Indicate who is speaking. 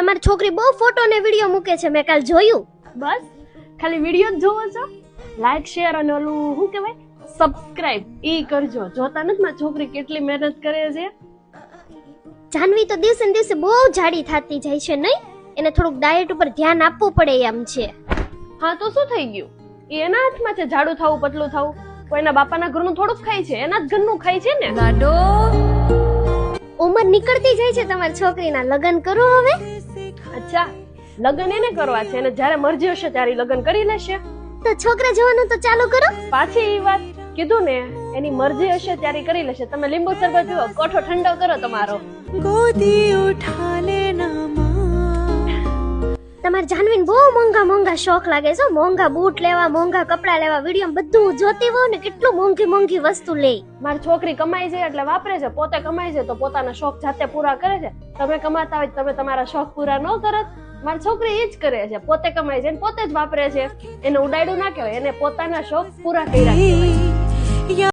Speaker 1: તમારી છોકરી બહુ ફોટો ને વિડિયો મૂકે છે, મેં કાલ જોયું.
Speaker 2: બસ ખાલી વિડિયો જ જોવો છો? લાઈક શેર અને ઓલું શું કહેવાય સબસ્ક્રાઇબ ઈ કરજો. જોતા નથી મારી છોકરી કેટલી મહેનત કરે છે.
Speaker 1: જાનવી તો દિવસે ને દિવસે બહુ જાડી થતી જાય છે નહીં? એને થોડુંક ડાયટ ઉપર ધ્યાન આપવું પડે એમ છે.
Speaker 2: હા તો શું થઈ ગયું? એ એના હાથમાં છે જાડું થવું પતલું થવું. કોઈના બાપાના ઘરનું થોડુંક ખાય છે, એના જ ઘરનું ખાય છે ને. ગાડો
Speaker 1: ઉંમર નીકળતી જાય છે તમારી છોકરીના, લગ્ન કરો હવે.
Speaker 2: અચ્છા, લગ્ન એને કરવા છે અને જ્યારે મરજી હશે ત્યારે લગ્ન કરી લેશે.
Speaker 1: તો છોકરા જવાનું તો ચાલુ કરો.
Speaker 2: પાછી એ વાત કીધું ને, એની મરજી હશે ત્યારે કરી લેશે. તમે લીંબુ શરબત પીવો, કોઠો ઠંડો કરો તમારો.
Speaker 3: ગોદી ઉઠા લેના
Speaker 1: તમારે જાનવીને બહુ મોંઘા મોંઘા શોખ લાગે છે. મોંઘા બૂટ લેવા, મોંઘા કપડા લેવા, વિડીયો બધું જોતી હોવ ને કેટલું મોંઘી મોંઘી વસ્તુ લે.
Speaker 2: મારી છોકરી કમાઈ છે એટલે વાપરે છે, પોતે કમાઈ છે તો પોતાના શોખ જાતે પૂરા કરે છે. તમે કમાતા હોય તમે તમારા શોખ પૂરા ન કરત? મારી છોકરી એ જ કરે છે, પોતે કમાય છે પોતે જ વાપરે છે. એને ઉડાડ્યું ના કહેવાય, એને પોતાના શોખ પૂરા કર્યા કહેવાય.